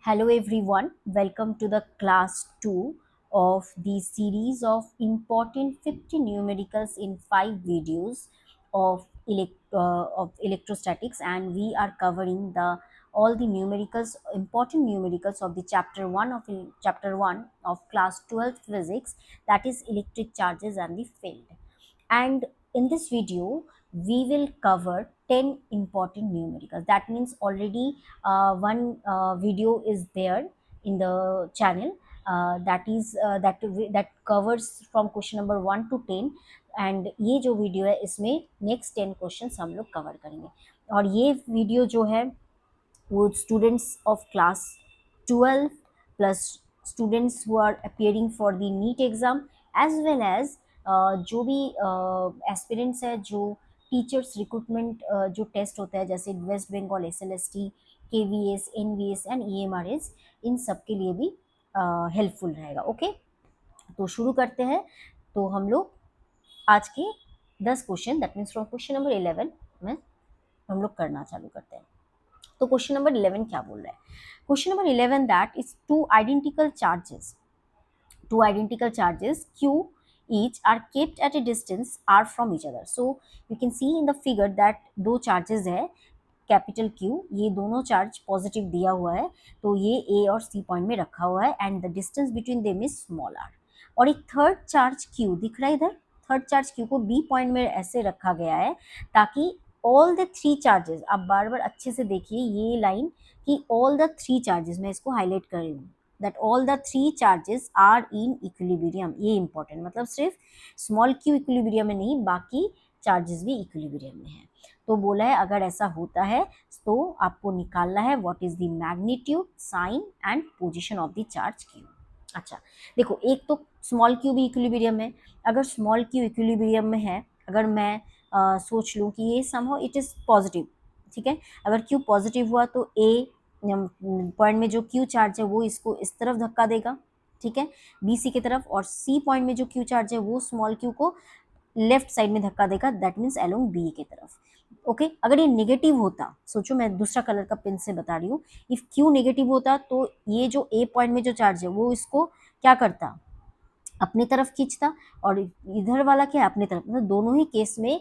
Hello everyone, welcome to the class 2 of the series of important 50 numericals in 5 videos of electrostatics, and we are covering the all the numericals, important numericals of the chapter 1 of class 12 physics, that is electric charges and the field. And in this video we will cover 10 important numericals. That means already one video is there in the channel, that covers from question number 1 to 10, and ये जो video है इसमें next 10 question हम लोग cover करेंगे. और ये video जो है वो students of class 12 plus students who are appearing for the NEET exam, as well as जो भी एस्पिरेंट्स है, जो टीचर्स रिक्रूटमेंट जो टेस्ट होता है जैसे West Bengal SLST, KVS, NVS and EMRS, इन सब के लिए भी हेल्पफुल रहेगा. ओके, तो शुरू करते हैं. तो हम लोग आज के 10 question, that means from question number 11 में हम लोग करना चालू करते हैं. तो क्वेश्चन नंबर 11 क्या बोल रहा है? Question number 11 that is two identical charges q each are kept at a distance r from each other. So you can see in the figure that दो charges है कैपिटल Q, ये दोनों charge positive दिया हुआ है, तो ये A और C पॉइंट में रखा हुआ है and the distance between them is small r. और एक थर्ड चार्ज Q दिख रहा है इधर, थर्ड चार्ज Q को B पॉइंट में ऐसे रखा गया है ताकि ऑल द थ्री चार्जेस, आप बार बार अच्छे से देखिए ये लाइन कि ऑल द थ्री चार्जेस, मैं इसको हाईलाइट कर रही हूँ, that all the three charges are in equilibrium. ये इंपॉर्टेंट, मतलब सिर्फ स्मॉल Q इक्विलिब्रियम में नहीं, बाकी चार्जेस भी इक्विलिब्रियम में है. तो बोला है अगर ऐसा होता है तो आपको निकालना है what is the magnitude, sign and position of the charge Q. अच्छा देखो, एक तो स्मॉल Q भी इक्विलिब्रियम है. अगर स्मॉल Q इक्विलिब्रियम में है, अगर मैं सोच लूँ कि ये समहाउ इट इज़ पॉजिटिव, ठीक है, अगर Q पॉजिटिव हुआ तो A पॉइंट में जो Q चार्ज है वो इसको इस तरफ धक्का देगा, ठीक है, BC की तरफ, और C पॉइंट में जो Q चार्ज है वो स्मॉल Q को लेफ्ट साइड में धक्का देगा, दैट मीन्स अलोंग B की तरफ. ओके अगर ये नेगेटिव होता, सोचो मैं दूसरा कलर का पेन से बता रही हूँ, इफ Q नेगेटिव होता तो ये जो A पॉइंट में जो चार्ज है वो इसको क्या करता, अपनी तरफ खींचता, और इधर वाला क्या है, अपनी तरफ. मतलब दोनों ही केस में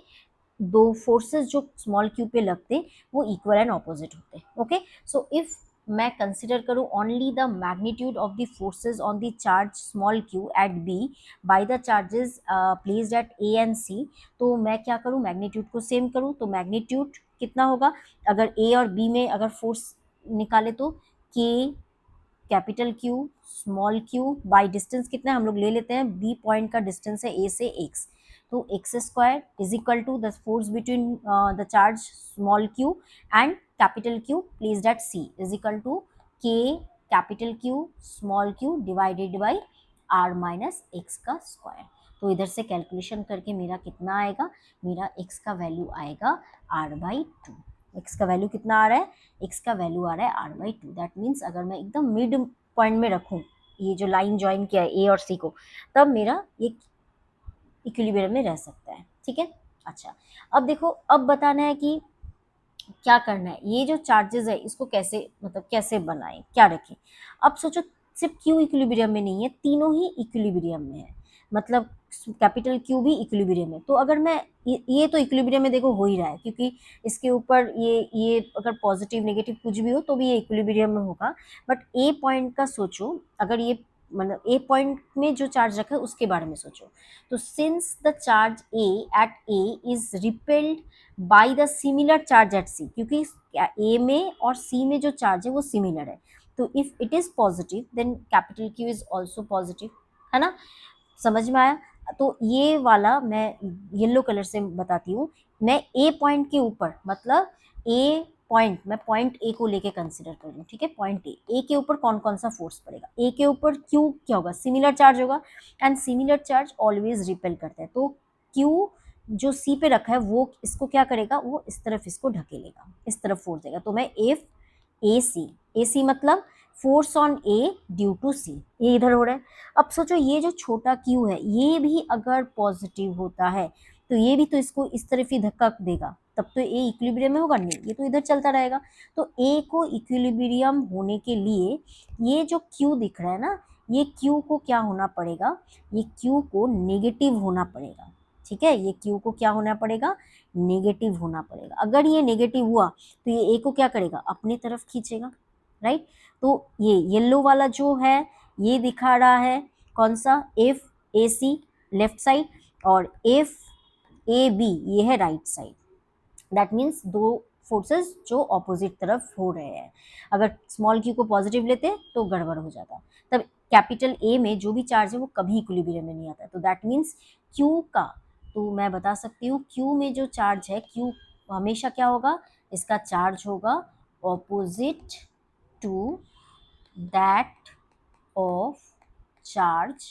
दो फोर्सेस जो स्मॉल Q पे लगते वो इक्वल एंड ऑपोजिट होते. ओके, सो इफ मैं कंसिडर करूँ only the magnitude of the forces on the charge small Q at B by the charges placed at A and C, तो मैं क्या करूँ, मैग्नीट्यूड को सेम करूँ. तो मैग्नीट्यूड कितना होगा, अगर A और B में अगर फोर्स निकाले तो K capital Q small Q by distance कितना है, हम लोग ले लेते हैं B पॉइंट का डिस्टेंस है A से X, तो x square is equal to the force between the charge small q and capital Q placed at C is equal to k capital Q small q divided by r minus x का square. तो इधर से calculation करके मेरा कितना आएगा, मेरा x का वैल्यू आएगा r/2. x का वैल्यू कितना आ रहा है, x का वैल्यू आ रहा है r/2. दैट मीन्स अगर मैं एकदम मिड पॉइंट में रखूँ ये जो लाइन ज्वाइन किया है A और C को, तब मेरा ये इक्विलिब्रियम में रह सकता है. ठीक है, अच्छा अब देखो, अब बताना है कि क्या करना है, ये जो चार्जेस है इसको कैसे, मतलब कैसे बनाएं, क्या रखें. अब सोचो सिर्फ Q इक्विलिब्रियम में नहीं है, तीनों ही इक्विलिब्रियम में है, मतलब कैपिटल Q भी इक्विलिब्रियम है. तो अगर मैं ये तो इक्विलिब्रियम में देखो हो ही रहा है, क्योंकि इसके ऊपर ये अगर पॉजिटिव नेगेटिव कुछ भी हो तो भी ये इक्विलिब्रियम में होगा. बट A पॉइंट का सोचो, अगर ये मतलब A पॉइंट में जो चार्ज रखा है उसके बारे में सोचो. तो since the charge A at A is repelled by the similar charge at C, क्योंकि A में और C में जो चार्ज है वो सिमिलर है, तो if it is positive then capital Q is also positive, है ना, समझ में आया. तो ये वाला मैं येलो कलर से बताती हूँ. मैं A पॉइंट के ऊपर, मतलब A पॉइंट, मैं पॉइंट A को लेके कंसिडर कर रही हूँ, ठीक है, पॉइंट A के ऊपर कौन कौन सा फोर्स पड़ेगा. A के ऊपर Q क्या होगा, सिमिलर चार्ज होगा, and similar charge always repel करता है. तो Q जो C पे रखा है वो इसको क्या करेगा, वो इस तरफ इसको ढकेलेगा, इस तरफ फोर्स देगा. तो मैं इफ AC मतलब force on A due to C, ये इधर हो रहा है. अब सोचो ये जो छोटा Q है ये भी अगर पॉजिटिव होता है तो ये भी तो इसको इस तरफ ही धक्का देगा, तब तो ए इक्विलिब्रियम में होगा नहीं, ये तो इधर चलता रहेगा। तो ए को इक्विलिब्रियम होने के लिए ये जो क्यू दिख रहा है ना, ये क्यू को क्या होना पड़ेगा, ये क्यू को नेगेटिव होना पड़ेगा। ठीक है, ये क्यू को क्या होना पड़ेगा, नेगेटिव होना पड़ेगा। अगर ये नेगेटिव हुआ तो ये ए को क्या करेगा, अपनी तरफ खींचेगा, राइट। तो ये येलो वाला जो है ये दिखा रहा है कौन सा, F A C left side, और एफ ए बी ये है राइट साइड। दैट मीन्स दो फोर्सेस जो ऑपोजिट तरफ हो रहे हैं। अगर स्मॉल क्यू को पॉजिटिव लेते तो गड़बड़ हो जाता, तब कैपिटल ए में जो भी चार्ज है वो कभी इक्विलिब्रियम में नहीं आता। तो दैट मीन्स क्यू का, तो मैं बता सकती हूँ क्यू में जो चार्ज है, क्यू हमेशा क्या होगा, इसका चार्ज होगा opposite to that of charge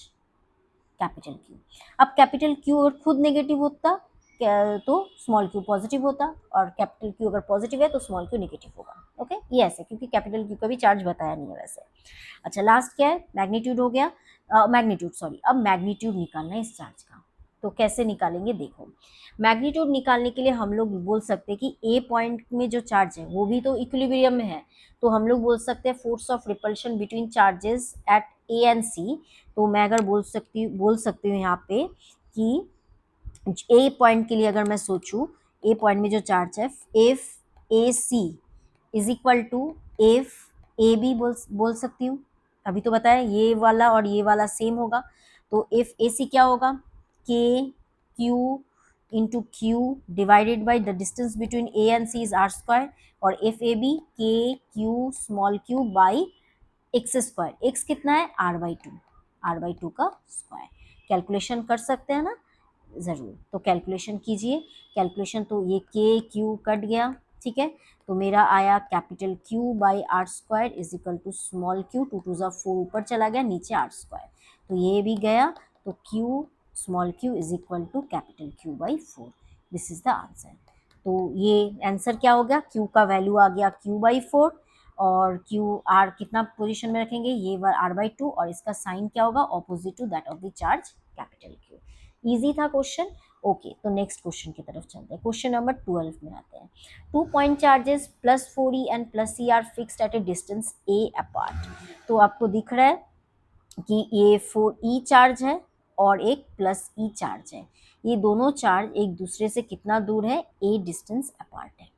capital Q. अब कैपिटल क्यू अगर खुद नेगेटिव होता तो स्मॉल क्यू पॉजिटिव होता, और कैपिटल क्यू अगर पॉजिटिव है तो स्मॉल क्यू नेगेटिव होगा। ओके, ये ऐसे, क्योंकि कैपिटल क्यू का भी चार्ज बताया नहीं है वैसे। अच्छा, लास्ट क्या है, मैग्नीट्यूड हो गया, मैग्नीट्यूड सॉरी, अब मैग्नीट्यूड निकालना है इस चार्ज का। तो कैसे निकालेंगे, देखो मैग्नीट्यूड निकालने के लिए हम लोग बोल सकते हैं कि ए पॉइंट में जो चार्ज है वो भी तो इक्विलिब्रियम में है, तो हम लोग बोल सकते हैं force of repulsion between charges at A and C. तो मैं अगर बोल सकती हूँ यहाँ पे कि ए पॉइंट के लिए अगर मैं सोचूं, ए पॉइंट में जो चार्ज है F A C is equal to F A B बोल सकती हूँ। अभी तो बताया ये वाला और ये वाला सेम होगा, तो एफ ए सी क्या होगा, K Q into Q divided by the distance between A and C is R square, और F A B K Q small Q by x square, X कितना है r/2, r/2 का square. Calculation कर सकते हैं ना, ज़रूर, तो कैलकुलेशन कीजिए। कैलकुलेशन तो ये के क्यू कट गया, ठीक है, तो मेरा आया capital Q by are square is equal to small Q, 2 2 4 ऊपर चला गया, नीचे आर स्क्वायर, तो ये भी गया, तो Q small Q is equal to capital Q by 4। This is the answer. तो ये आंसर क्या हो गया, क्यू का वैल्यू आ गया क्यू बाई 4, और क्यू आर कितना पोजीशन में रखेंगे, ये r/2, और इसका साइन क्या होगा, opposite to that of the charge capital Q. Easy था क्वेश्चन। ओके, तो नेक्स्ट क्वेश्चन की तरफ चलते हैं। क्वेश्चन नंबर 12 में आते हैं। 2 point charges plus 4e and plus c are fixed at a distance a apart. तो आपको दिख रहा है कि ये 4e चार्ज है और एक प्लस e चार्ज है। ये दोनों चार्ज एक दूसरे से कितना दूर है, a डिस्टेंस अपार्ट है।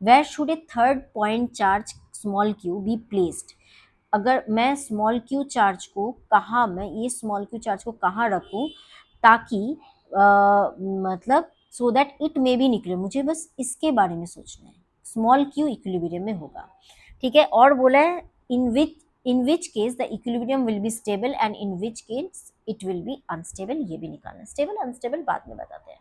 Where should a third point charge small Q be placed. अगर मैं स्मॉल क्यू चार्ज को कहाँ, मैं ये स्मॉल क्यू चार्ज को कहाँ रखूँ ताकि मतलब सो दैट इट मे भी निकले, मुझे बस इसके बारे में सोचना है। स्मॉल क्यू इक्विलिब्रियम में होगा, ठीक है, और बोला है in which case the equilibrium will be stable and in which case it will be unstable, ये भी निकालना है। स्टेबल अनस्टेबल बाद में बताते हैं।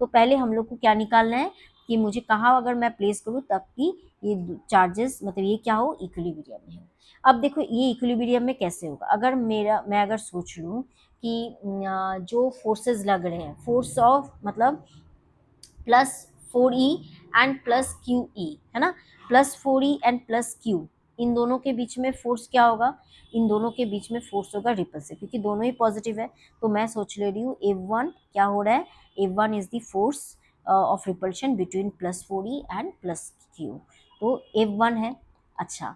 तो पहले हम लोग को क्या निकालना है कि मुझे कहाँ अगर मैं प्लेस करूँ ताकि ये चार्जेस मतलब ये क्या हो, इक्विलिब्रियम में हो। अब देखो ये इक्विलिब्रियम में कैसे होगा, अगर मैं अगर सोच लूँ कि जो फोर्सेस लग रहे हैं, फोर्स ऑफ मतलब plus 4e and plus QE है ना, plus 4e and plus Q, इन दोनों के बीच में फोर्स क्या होगा, इन दोनों के बीच में फोर्स होगा रिपल्सिव, क्योंकि दोनों ही पॉजिटिव है। तो मैं सोच ले रही हूँ F1 क्या हो रहा है, F1 is the force of repulsion between plus 4e and plus Q, तो F1 है। अच्छा,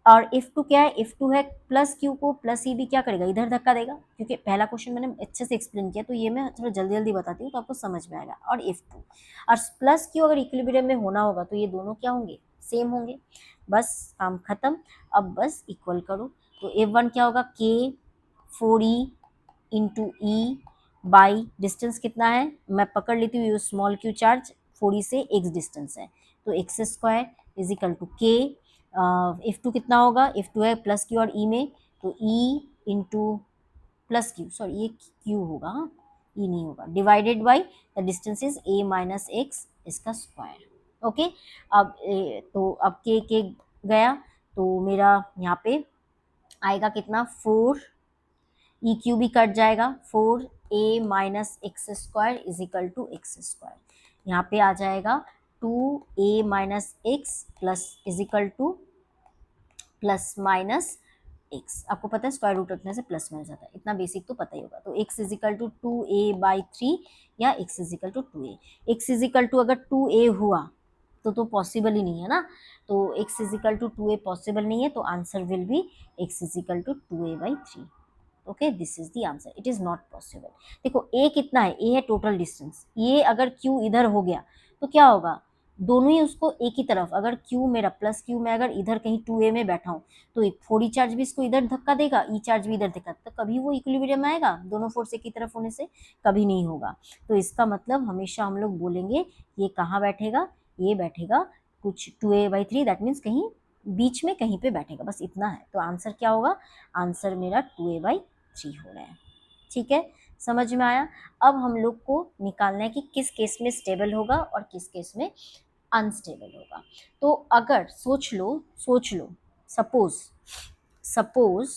और F2 क्या है, F2 है प्लस Q को प्लस E भी क्या करेगा, इधर धक्का देगा, क्योंकि पहला क्वेश्चन मैंने अच्छे से एक्सप्लेन किया, तो ये मैं थोड़ा जल्दी जल्दी बताती हूँ तो आपको समझ में आएगा। और F2 और प्लस Q अगर इक्विलिब्रियम में होना होगा तो ये दोनों क्या होंगे, सेम होंगे, बस काम खत्म। अब बस इक्वल करो, तो F1 क्या होगा, K 4e into E by distance कितना है, मैं पकड़ लेती हूँ स्मॉल क्यू चार्ज 4e से x डिस्टेंस है, तो X square is equal to K. F2 कितना होगा, F2 है प्लस क्यू और ई में, तो E into plus Q, sorry ये क्यू होगा, हाँ ई नहीं होगा, divided by the distance is a minus x इसका स्क्वायर। ओके, अब तो अब के गया, तो मेरा यहाँ पे आएगा कितना, 4 ई क्यू भी कट जाएगा, 4a minus x square is equal to X square, यहाँ पे आ जाएगा 2a minus X plus is equal to plus minus X, आपको पता है स्क्वायर रूट रखने से प्लस मिल जाता है, इतना बेसिक तो पता ही होगा। तो एक्स इजिकल टू 2a/3 या X is equal to 2a। X is equal to अगर 2a हुआ तो पॉसिबल ही नहीं है ना, तो x is equal to 2a possible नहीं है, तो answer will be X is equal to 2a/3। Okay, this is the answer, it is not possible. देखो ए कितना है, ए है टोटल डिस्टेंस, ये अगर क्यू इधर हो गया तो क्या होगा, दोनों ही उसको एक ही तरफ, अगर क्यू मेरा प्लस क्यू में अगर इधर कहीं 2a में बैठा हूँ तो एक 4e चार्ज भी इसको इधर धक्का देगा, ई चार्ज भी इधर धक्का, तो कभी वो इक्विलिब्रियम में आएगा दोनों फोर्स एक ही तरफ होने से, कभी नहीं होगा। तो इसका मतलब हमेशा हम लोग बोलेंगे ये कहाँ बैठेगा, ये बैठेगा कुछ 2a/3, दैट मीन्स कहीं बीच में कहीं पे बैठेगा, बस इतना है। तो आंसर क्या होगा, आंसर मेरा 2a/3 हो रहा है। ठीक है, समझ में आया। अब हम लोग को निकालना है कि किस केस में स्टेबल होगा और किस केस में अनस्टेबल होगा। तो अगर सोच लो, सपोज सपोज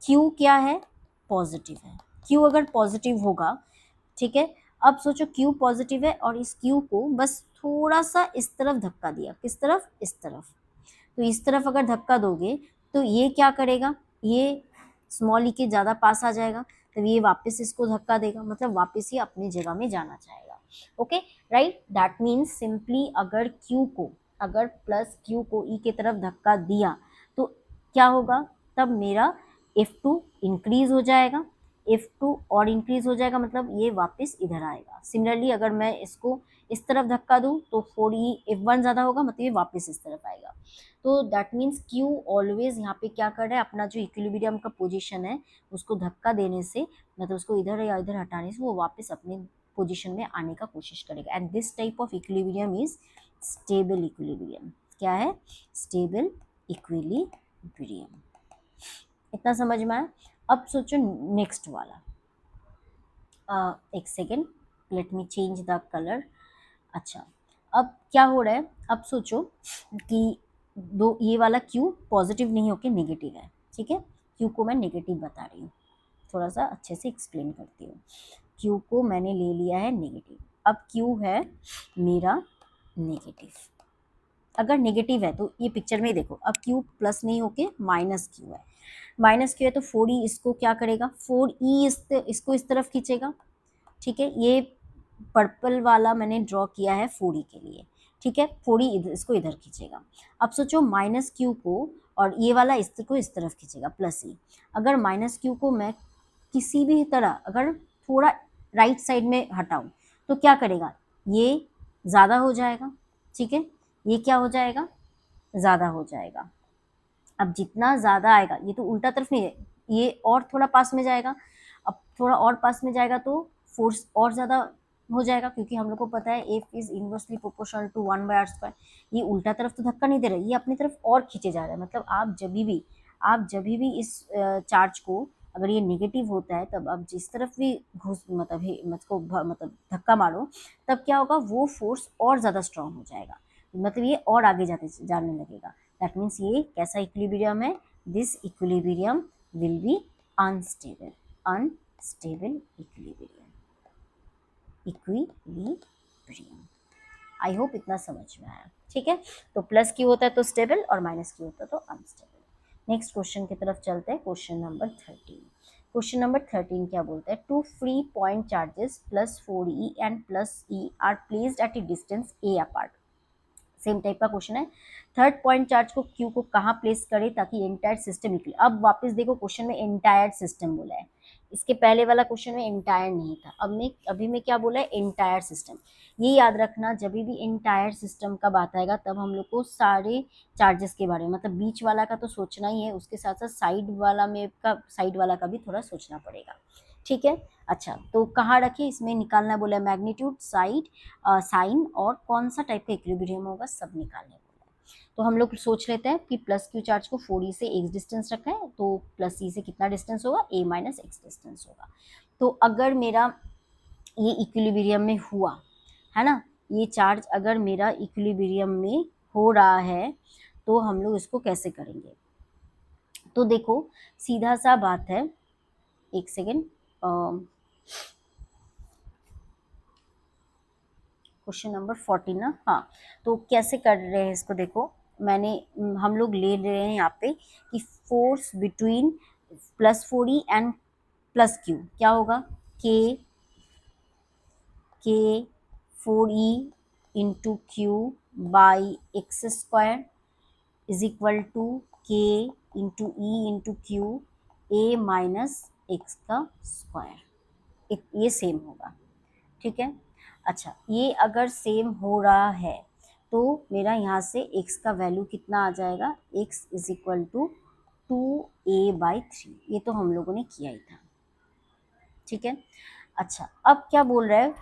Q क्या है, पॉजिटिव है। Q अगर पॉजिटिव होगा, ठीक है, अब सोचो Q पॉजिटिव है और इस Q को बस थोड़ा सा इस तरफ धक्का दिया, किस तरफ, इस तरफ। तो इस तरफ अगर धक्का दोगे तो ये क्या करेगा, ये स्मॉल ई के ज़्यादा पास आ जाएगा, तो ये वापस इसको धक्का देगा, मतलब वापस ये अपनी जगह में जाना चाहेगा। Okay, right, that means simply अगर Q को, अगर प्लस Q को E के तरफ धक्का दिया तो क्या होगा, तब मेरा F2 इंक्रीज हो जाएगा, F2 और इंक्रीज हो जाएगा, मतलब ये वापस इधर आएगा। सिमिलरली अगर मैं इसको इस तरफ धक्का दूं तो 4e F1 ज़्यादा होगा, मतलब ये वापस इस तरफ आएगा। तो दैट मीन्स Q ऑलवेज यहाँ पे क्या कर रहा है, अपना जो इक्विलिब्रियम का पोजीशन है उसको धक्का देने से, मतलब उसको इधर या इधर हटाने से वो वापस अपने पोजीशन में आने का कोशिश करेगा। And this type of equilibrium is stable equilibrium. क्या है, स्टेबल इक्विलिब्रियम। इतना समझ में आया। अब सोचो नेक्स्ट वाला, एक second, let me change the colour. अच्छा, अब क्या हो रहा है, अब सोचो कि दो, ये वाला Q पॉजिटिव नहीं होके नेगेटिव है, ठीक है, Q को मैं नेगेटिव बता रही हूँ, थोड़ा सा अच्छे से एक्सप्लेन करती हूँ। Q को मैंने ले लिया है नेगेटिव, अब Q है मेरा नेगेटिव। अगर नेगेटिव है तो ये पिक्चर में ही देखो, अब Q प्लस नहीं होके माइनस Q है, माइनस Q है तो 4e इसको क्या करेगा, 4e इसको इस तरफ खींचेगा। ठीक है, ये पर्पल वाला मैंने ड्रॉ किया है 4e के लिए, ठीक है, 4e इसको इधर खींचेगा। अब सोचो माइनस Q को, और ये वाला इसको इस तरफ खींचेगा प्लस e। अगर माइनस Q को मैं किसी भी तरह अगर थोड़ा राइट साइड में हटाऊं तो क्या करेगा, ये ज़्यादा हो जाएगा, ठीक है, ये क्या हो जाएगा, ज़्यादा हो जाएगा। अब जितना ज़्यादा आएगा, ये तो उल्टा तरफ नहीं है, ये और थोड़ा पास में जाएगा, अब थोड़ा और पास में जाएगा तो फोर्स और ज़्यादा हो जाएगा, क्योंकि हम लोग को पता है F is inversely proportional to 1/r²। ये उल्टा तरफ तो धक्का नहीं दे रहा है, ये अपनी तरफ और खींचे जा रहा है। मतलब आप जब भी इस चार्ज को, अगर ये नेगेटिव होता है तब आप जिस तरफ भी घुस मतलब धक्का मारो, तब क्या होगा, वो फोर्स और ज़्यादा स्ट्रांग हो जाएगा, मतलब ये और आगे जाने लगेगा। दैट मीन्स ये कैसा इक्विलिब्रियम है, this equilibrium will be unstable, unstable equilibrium. I hope इतना समझ में आया। ठीक है, तो प्लस Q होता है तो स्टेबल और माइनस Q होता है तो अनस्टेबल। नेक्स्ट क्वेश्चन की तरफ चलते हैं, क्वेश्चन नंबर 13। क्वेश्चन नंबर 13 क्या बोलता है, two free point charges plus 4e and plus e are placed at a distance a apart. Same type का क्वेश्चन है, थर्ड पॉइंट चार्ज को Q को कहाँ प्लेस करें ताकि एंटायर सिस्टम निकले। अब वापस देखो क्वेश्चन में एंटायर सिस्टम बोला है, इसके पहले वाला क्वेश्चन में एंटायर नहीं था, अभी में क्या बोला है, एंटायर सिस्टम। ये याद रखना, जब भी एंटायर सिस्टम का बात आएगा तब हम लोग को सारे चार्जेस के बारे में, मतलब बीच वाला का तो सोचना ही है, उसके साथ साथ साइड वाला का भी थोड़ा सोचना पड़ेगा। ठीक है, अच्छा तो कहाँ रखे, इसमें निकालना बोला है मैग्नीट्यूड, साइड, साइन और कौन सा टाइप का इक्विलिब्रियम होगा सब निकालने बोला है। तो हम लोग सोच लेते हैं कि प्लस Q चार्ज को 4e से x डिस्टेंस रखा है, तो प्लस e से कितना डिस्टेंस होगा, a माइनस एक्स डिस्टेंस होगा। तो अगर मेरा ये इक्विलिब्रियम में हुआ है ना, ये चार्ज अगर मेरा इक्विलिब्रियम में हो रहा है तो हम लोग इसको कैसे करेंगे। तो देखो सीधा सा बात है, एक सेकेंड, क्वेश्चन नंबर 14 ना, हाँ, तो कैसे कर रहे हैं इसको, देखो हम लोग ले रहे हैं यहाँ पे कि force between plus 4e and plus q क्या होगा, के k 4e into q by x square is equal to k into e into q a minus x का स्क्वायर, ये सेम होगा, ठीक है। अच्छा, ये अगर सेम हो रहा है तो मेरा यहाँ से x का वैल्यू कितना आ जाएगा, x is equal to 2a/3, ये तो हम लोगों ने किया ही था, ठीक है। अच्छा, अब क्या बोल रहा है,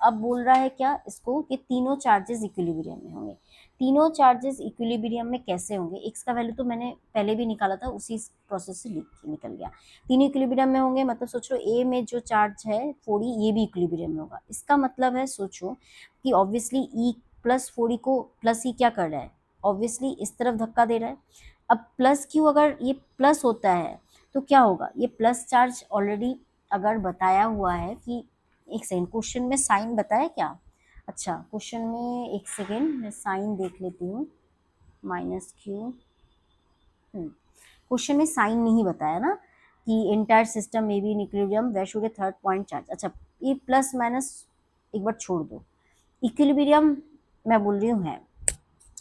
अब बोल रहा है क्या इसको कि तीनों चार्जेस इक्विलिब्रियम में होंगे। तीनों चार्जेस इक्विलिब्रियम में कैसे होंगे, एक्स का वैल्यू तो मैंने पहले भी निकाला था, उसी प्रोसेस से लिख के निकल गया। तीनों इक्विलिब्रियम में होंगे मतलब सोचो ए में जो चार्ज है 4e ये भी इक्विलिब्रियम में होगा। इसका मतलब है सोचो कि ऑब्वियसली ई प्लस 4e को प्लस ई क्या कर रहा है, ऑब्वियसली इस तरफ धक्का दे रहा है। अब प्लस क्यू अगर ये प्लस होता है तो क्या होगा, ये प्लस चार्ज ऑलरेडी अगर बताया हुआ है कि, एक सेकेंड क्वेश्चन में साइन बताया क्या, अच्छा क्वेश्चन में एक सेकेंड मैं साइन देख लेती हूँ, माइनस क्यू, क्वेश्चन में साइन नहीं बताया ना कि इंटायर सिस्टम में be in equilibrium where should a third point charge. अच्छा, ये प्लस माइनस एक बार छोड़ दो, इक्विलिब्रियम मैं बोल रही हूँ है,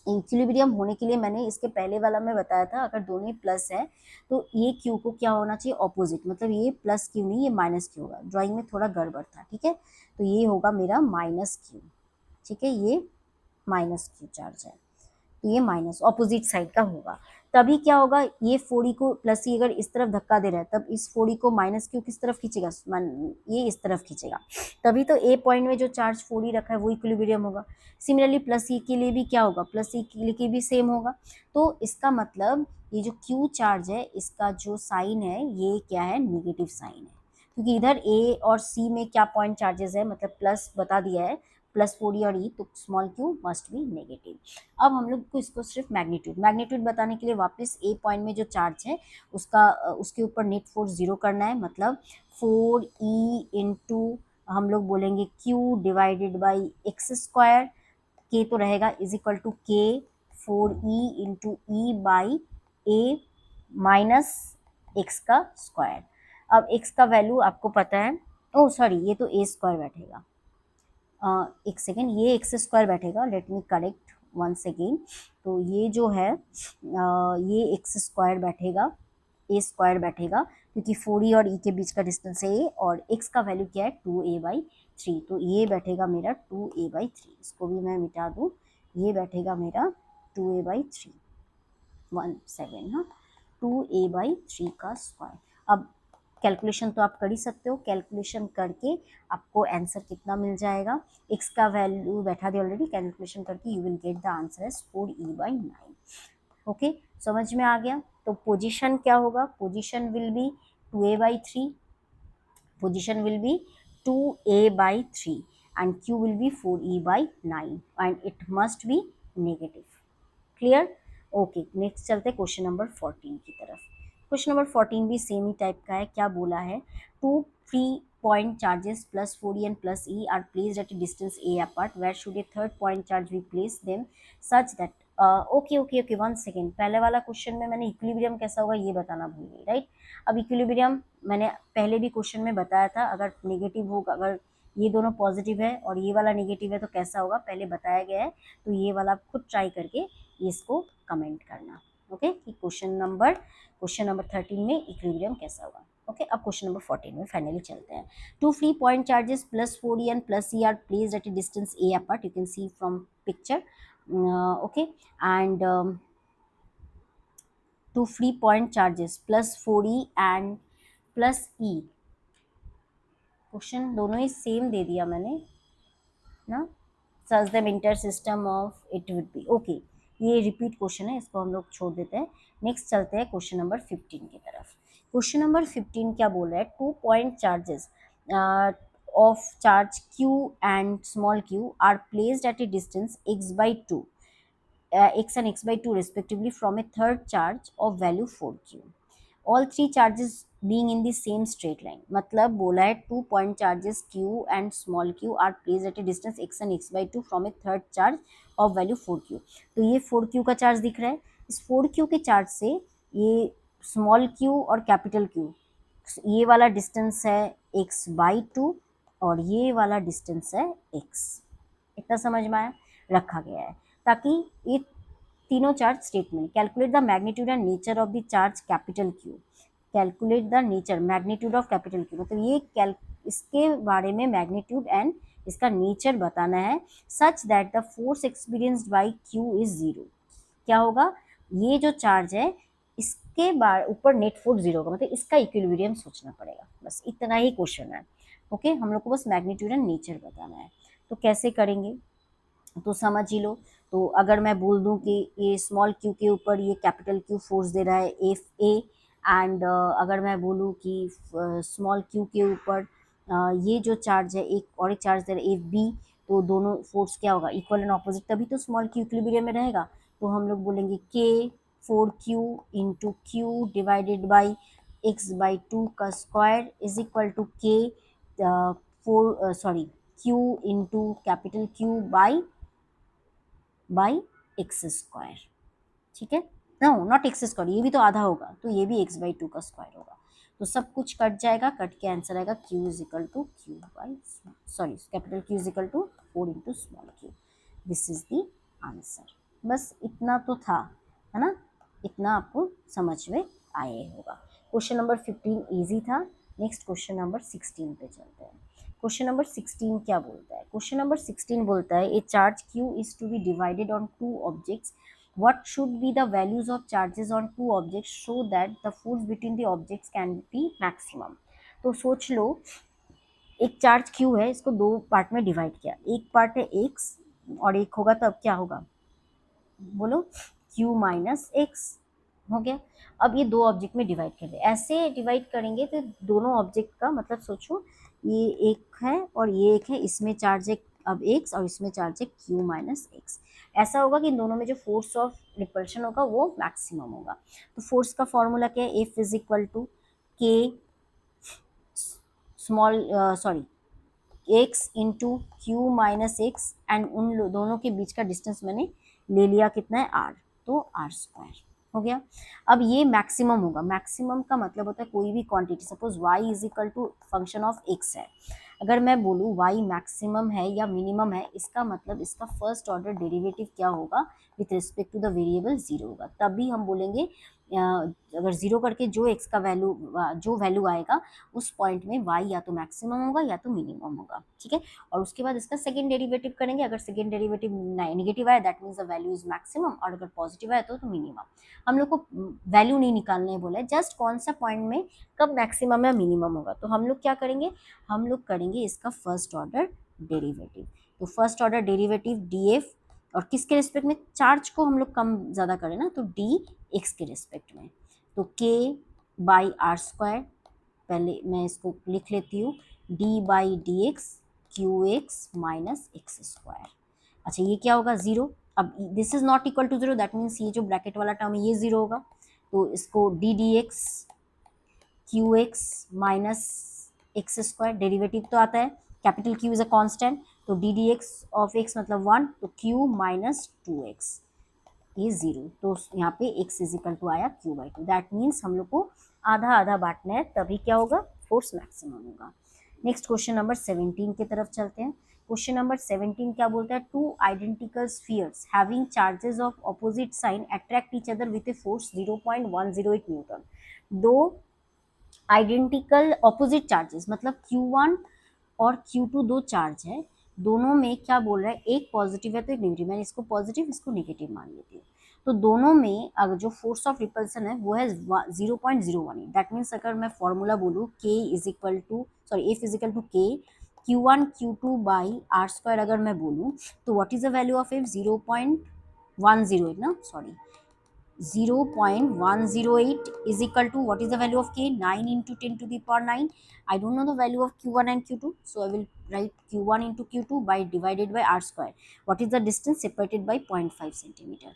इक्विलिब्रियम होने के लिए मैंने इसके पहले वाला में बताया था अगर दोनों ही प्लस है तो ये क्यू को क्या होना चाहिए, ऑपोजिट, मतलब ये प्लस क्यू नहीं ये माइनस क्यू होगा, ड्राइंग में थोड़ा गड़बड़ था, ठीक है। तो ये होगा मेरा माइनस क्यू, ठीक है, ये माइनस क्यू चार्ज है, तो ये माइनस ऑपोजिट साइड का होगा। तभी क्या होगा, ये 4e को प्लस ही अगर इस तरफ धक्का दे रहा है तब इस 4e को माइनस क्यू किस तरफ खींचेगा, ये इस तरफ खींचेगा, तभी तो ए पॉइंट में जो चार्ज 4e रखा है वो इक्विलिब्रियम होगा। सिमिलरली प्लस ई के लिए भी क्या होगा, प्लस ई के लिए भी सेम होगा। तो इसका मतलब ये जो क्यू चार्ज है इसका जो साइन है ये क्या है, निगेटिव साइन है, क्योंकि इधर ए और सी में क्या पॉइंट चार्जेस है, मतलब प्लस बता दिया है, प्लस 4e और ई, तो small Q must be negative. अब हम लोग को इसको सिर्फ मैग्नीट्यूड बताने के लिए वापस ए पॉइंट में जो चार्ज है उसका उसके ऊपर नेट फोर्स जीरो करना है, मतलब 4e इंटू हम लोग बोलेंगे Q divided by x square, के तो रहेगा इज इक्वल टू के 4e into E by A minus x का स्क्वायर। अब एक्स का वैल्यू आपको पता है, ओ सॉरी ये तो ए स्क्वायर बैठेगा, एक सेकेंड ये एक्स स्क्वायर बैठेगा, let me correct once again. तो ये जो है ये एक्स स्क्वायर बैठेगा, ए स्क्वायर बैठेगा, क्योंकि 4e और ई के बीच का डिस्टेंस है ए, और एक्स का वैल्यू क्या है 2a/3, तो ये बैठेगा मेरा 2a/3, इसको भी मैं मिटा दूँ, ये बैठेगा मेरा 2a/3, 1 7 हाँ, 2a/3 का स्क्वायर। अब कैलकुलेशन तो आप कर ही सकते हो, कैलकुलेशन करके आपको आंसर कितना मिल जाएगा, एक्स का वैल्यू बैठा दिया ऑलरेडी, कैलकुलेशन करके you will get the answer as 4e/9। Okay, समझ में आ गया। तो पोजीशन क्या होगा, position will be 2a/3, position will be 2a/3 and q will be 4e/9 and it must be negative, clear. Okay, next चलते हैं क्वेश्चन नंबर 14 की तरफ। क्वेश्चन नंबर 14 भी सेम ही टाइप का है, क्या बोला है, two free point charges plus 4e and plus E are placed at a distance A apart, where should a third point charge be place them such that, okay okay okay 1 second, पहले वाला question में मैंने equilibrium कैसा होगा ये बताना भूल गई, राइट। अब इक्विलिब्रियम मैंने पहले भी क्वेश्चन में बताया था, अगर नेगेटिव होगा, अगर ये दोनों पॉजिटिव है और ये वाला नेगेटिव है तो कैसा होगा, पहले बताया गया है, तो ये वाला आप खुद ट्राई करके इसको कमेंट करना, ओके, कि क्वेश्चन नंबर 13 में इक्विलिब्रियम कैसा होगा। ओके, अब क्वेश्चन नंबर 14 में फाइनली चलते हैं। Two free point charges plus 4e and plus E are placed at a distance A apart, you can see from picture, okay, and two free point charges plus 4e and plus E, question दोनों ही same दे दिया मैंने ना, such the inter system of it would be, okay, ये repeat question है, इसको हम लोग छोड़ देते हैं। नेक्स्ट चलते हैं क्वेश्चन नंबर 15 की तरफ। क्वेश्चन नंबर 15 क्या बोल रहा है, 2 point charges of charge q and small q are placed at a distance x/2 x and x/2 respectively from a third charge of value 4q. All three charges being in the same straight line, मतलब बोला है two point charges q and small q are placed at a distance x and x by 2 from a third charge of value 4q। तो ये 4q का charge दिख रहा है, इस 4q के चार्ज से ये स्मॉल q और कैपिटल q, ये वाला डिस्टेंस है x बाई 2 और ये वाला डिस्टेंस है x। इतना समझ में आया, रखा गया है ताकि ये तीनों charge statement. Calculate the magnitude and nature of the charge capital Q, calculate the nature magnitude of capital Q, मतलब ये इसके बारे में मैग्नीट्यूड एंड इसका नेचर बताना है, such that the force experienced by Q is zero. क्या होगा, ये जो चार्ज है इसके ऊपर नेट फोर्स जीरो होगा, मतलब इसका इक्विलिब्रियम सोचना पड़ेगा, बस इतना ही क्वेश्चन है। ओके, हम लोग को बस मैग्नीट्यूड एंड नेचर बताना है। तो कैसे करेंगे तो समझ ही लो। तो अगर मैं बोल दूं कि ये स्मॉल क्यू के ऊपर ये कैपिटल क्यू फोर्स दे रहा है एफ ए, एंड अगर मैं बोलूं कि स्मॉल क्यू के ऊपर ये जो चार्ज है एक और एक चार्ज दे रहा है एफ बी, तो दोनों फोर्स क्या होगा, इक्वल एंड ऑपोजिट, तभी तो स्मॉल क्यू इक्विलिब्रियम में रहेगा। तो हम लोग बोलेंगे के 4q into Q divided by x by 2 का square is equal to k Q into capital Q by x square. ठीक है, नो नॉट एक्स स्क्वायर, ये भी तो आधा होगा तो ये भी एक्स बाई 2 का स्क्वायर होगा। तो सब कुछ कट जाएगा, कट के आंसर आएगा Q is equal to Q by capital Q is equal to 4 into small Q. This is the answer. बस इतना तो था, है ना, इतना आपको समझ में आए होगा। क्वेश्चन नंबर 15 इजी था। नेक्स्ट क्वेश्चन नंबर 16 पे चलते हैं। क्वेश्चन नंबर 16 क्या बोलता है, क्वेश्चन नंबर 16 बोलता है a charge q is to be divided on two objects, what should be the values of charges on two objects so that the force between the objects can be maximum। तो सोच लो एक charge q है, इसको दो part में divide किया, एक part है x और एक होगा तो अब क्या होगा, बोलो q माइनस एक्स हो गया। अब ये दो ऑब्जेक्ट में डिवाइड कर दे, ऐसे डिवाइड करेंगे तो दोनों ऑब्जेक्ट का मतलब सोचो ये एक है और ये एक है, इसमें चार्ज है अब x और इसमें चार्ज है q माइनस एक्स। ऐसा होगा कि इन दोनों में जो फोर्स ऑफ रिपल्शन होगा वो मैक्सिमम होगा। तो फोर्स का फॉर्मूला क्या है, F इज इक्वल टू के small x into Q minus x, and उन दोनों के बीच का डिस्टेंस मैंने ले लिया कितना है r, तो r स्क्वायर हो गया। अब ये मैक्सिमम होगा, मैक्सिमम का मतलब होता है कोई भी quantity, suppose y is equal to function of x है, अगर मैं बोलूँ y मैक्सिमम है या मिनिमम है, इसका मतलब इसका फर्स्ट ऑर्डर डेरिवेटिव क्या होगा with respect to the variable zero होगा, तभी हम बोलेंगे अगर जीरो करके जो x का वैल्यू जो वैल्यू आएगा उस पॉइंट में y या तो मैक्सिमम होगा या तो मिनिमम होगा। ठीक है, और उसके बाद इसका सेकेंड डेरिवेटिव करेंगे, अगर सेकेंड डेरिवेटिव नेगेटिव आए that means the value is maximum, और अगर पॉजिटिव आए तो मिनिमम। हम लोग को वैल्यू नहीं निकालने बोला है, जस्ट कौन सा पॉइंट में कब मैक्सिमम या मिनिमम होगा। तो हम लोग क्या करेंगे, हम लोग करेंगे इसका फर्स्ट ऑर्डर डेरिवेटिव। तो first order derivative D F, और किसके रिस्पेक्ट में, चार्ज को हम लोग कम ज़्यादा करें ना, तो डी एक्स के रिस्पेक्ट में, तो के बाई आर स्क्वायर, पहले मैं इसको लिख लेती हूँ, D by D x Q x minus x square. अच्छा ये क्या होगा, जीरो, अब this is not equal to zero, that means ये जो ब्रैकेट वाला टर्म है ये जीरो होगा, तो इसको d d x Q x minus x square, derivative तो आता है, capital Q is a constant, तो d d x of x मतलब वन, तो क्यू माइनस टू एक्स, ये जीरो, तो यहाँ पे एक्स इज इक्वल टू आया q by two, that means हम लोग को आधा आधा बांटना है, तभी क्या होगा, फोर्स मैक्सिमम होगा। नेक्स्ट क्वेश्चन नंबर 17 की तरफ चलते हैं। क्वेश्चन नंबर 17 क्या बोलता है, two identical spheres having charges of opposite sign attract each other with a force 0.108 newton. दो आइडेंटिकल ऑपोजिट चार्जेस मतलब Q1 और Q2 दो चार्ज है, दोनों में क्या बोल रहा है, एक पॉजिटिव है तो एक नेगेटिव, मैंने इसको पॉजिटिव इसको नेगेटिव मान लेती हूँ। तो दोनों में अगर जो फोर्स ऑफ रिपल्सन है वो है 0.018, दैट मीन्स अगर मैं फॉर्मूला बोलूँ K is equal to F is equal to K Q1 Q2 by are square, अगर मैं बोलूँ तो what is the value of F, 0.108 ना, sorry 0.108 is equal to what is the value of k, 9 into 10 to the power 9. I don't know the value of q1 and q2, so I will write q1 into q2 by divided by r square. What is the distance separated by 0.5 centimeter,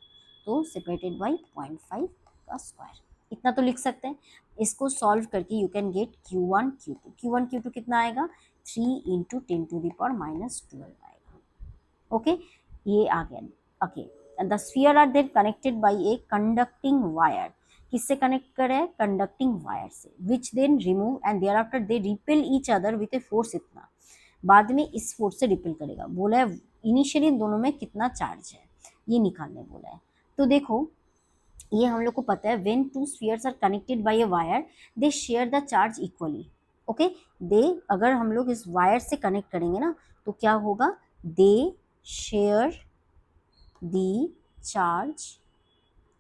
so separated by 0.5 का square. इतना तो लिख सकते हैं। इसको solve करके you can get Q1 Q2। Q1 Q2 कितना आएगा, 3 इंटू 10⁻⁻12 आएगा। ओके, ये आ गया। Okay, the sphere are then connected by a conducting wire. किससे कनेक्ट करे है, कंडक्टिंग वायर से, which then remove and thereafter they repel each other with a force इतना। बाद में इस फोर्स से रिपेल करेगा। बोला है इनिशियली इन दोनों में कितना चार्ज है, ये निकालने बोला है। तो देखो ये हम लोग को पता है, when two spheres are connected by a wire they share the charge equally. Okay, they अगर हम लोग इस वायर से कनेक्ट करेंगे ना तो क्या होगा, दे शेयर द चार्ज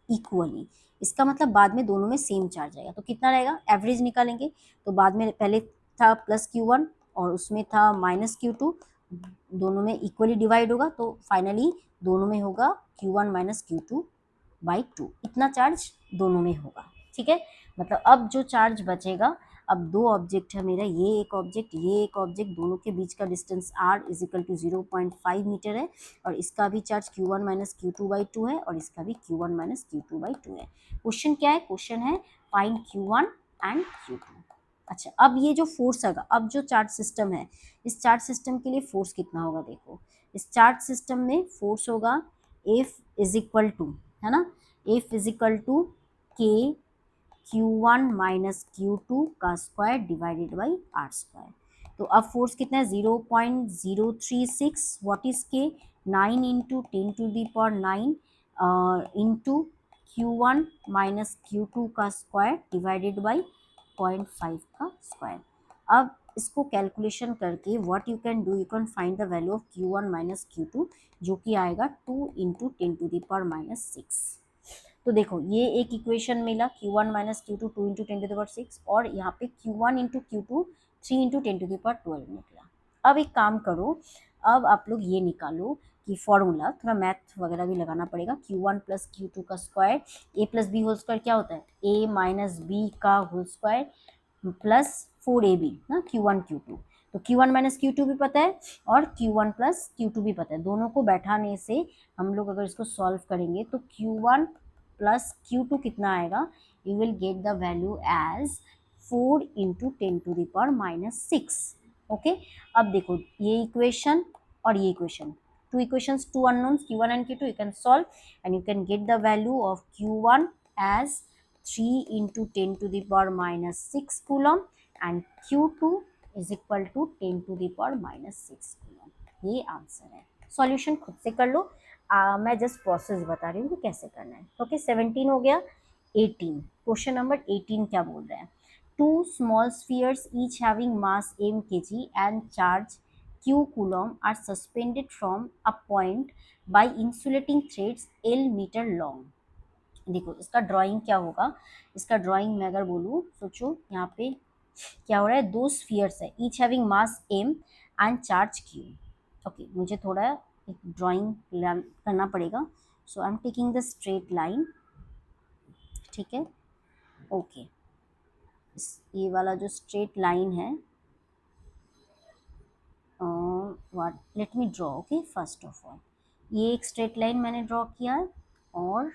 इक्वली। इसका मतलब बाद में दोनों में सेम चार्ज आएगा। तो कितना रहेगा, एवरेज निकालेंगे तो बाद में पहले था +Q1 और उसमें था -Q2, दोनों में इक्वली डिवाइड होगा तो फाइनली दोनों में होगा Q1 - Q2/2। इतना चार्ज दोनों में होगा। ठीक है, मतलब अब जो चार्ज बचेगा, अब दो ऑब्जेक्ट है मेरा, ये एक ऑब्जेक्ट, ये एक ऑब्जेक्ट, दोनों के बीच का डिस्टेंस r = 0.5 मीटर है और इसका भी चार्ज Q1 - Q2/2 है और इसका भी Q1 - Q2/2 है। क्वेश्चन क्या है, क्वेश्चन है फाइंड Q1 एंड Q2। अच्छा, अब ये जो फोर्स होगा, अब जो चार्ज सिस्टम है, इस चार्ज सिस्टम के लिए फोर्स कितना होगा, देखो इस चार्ज सिस्टम में फोर्स होगा F = है ना, F = K Q1 - Q2 का square divided by R square. तो अब फोर्स कितना है, 0.036, व्हाट इज के, 9 इंटू 10⁻⁹ इंटू Q1 - Q2 का स्क्वायर डिवाइडेड बाई 0.5 का स्क्वायर। अब इसको कैलकुलेशन करके what you can do, you can find the value of Q1 - Q2 जो कि आएगा 2 इंटू 10⁻⁶। तो देखो ये एक इक्वेशन मिला, Q1 - Q2 2 इंटू 10⁶, और यहाँ पे Q1 इंटू Q2 3 इंटू 10⁻12 निकला। अब एक काम करो, अब आप लोग ये निकालो कि फॉर्मूला, थोड़ा मैथ वगैरह भी लगाना पड़ेगा। Q1 + Q2 का स्क्वायर, a + b होल स्क्वायर क्या होता है, a - b का होल स्क्वायर प्लस 4ab ना, Q1 Q2। तो Q1 - Q2 भी पता है और Q1 + Q2 भी पता है। दोनों को बैठाने से हम लोग अगर इसको सॉल्व करेंगे तो Q1 + Q2 कितना आएगा, you will get the value as 4 into 10⁻⁻6। Okay, अब देखो ये इक्वेशन और ये equation, two equations, two unknowns Q1 and Q2, you can solve and you can get the value of Q1 as 3 into 10⁻⁻6 coulomb and Q2 is equal to 10⁻⁻6 coulomb। ये answer है। Solution खुद से कर लो, मैं just process बता रही हूँ कि कैसे करना है। ओके, 17 हो गया। 18, क्वेश्चन नंबर 18 क्या बोल रहे हैं, two small spheres each having mass m kg and charge Q coulomb are suspended from a point by insulating threads L meter long. देखो इसका ड्राइंग क्या होगा, इसका ड्राइंग मैं अगर बोलूँ, सोचो यहाँ पे क्या हो रहा है, दो स्फीयर्स है, each having mass m and charge Q। Okay, मुझे थोड़ा एक ड्राइंग करना पड़ेगा, so I am taking the straight line. ठीक है, ओके, ये वाला जो स्ट्रेट लाइन है, what, let me draw. Okay, first of all ये एक स्ट्रेट लाइन मैंने ड्रॉ किया है और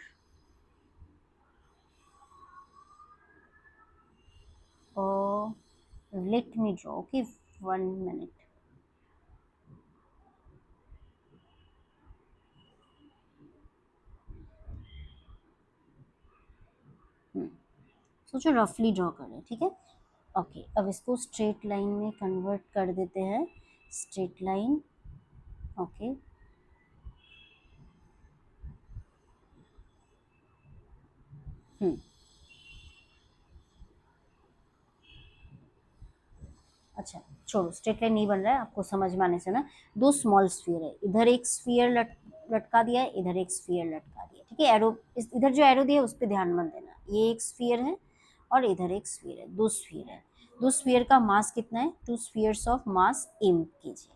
let me draw. Okay, 1 minute. सोचो रफली ड्रॉ करें, ठीक है। ओके, अब इसको स्ट्रेट लाइन में कन्वर्ट कर देते हैं, स्ट्रेट लाइन। ओके, अच्छा छोड़ो, स्ट्रेट लाइन नहीं बन रहा है, आपको समझ में आने से ना, दो स्मॉल स्फीयर है, इधर एक स्फीयर लटका दिया है, इधर एक स्फीयर लटका दिया, ठीक है। एरो इधर जो एरो दिया है उस पर ध्यान मत देना, ये एक स्फीयर है और इधर एक स्फीयर है, दो स्फीयर है। दो स्फीयर का मास कितना है, two spheres of mass m kg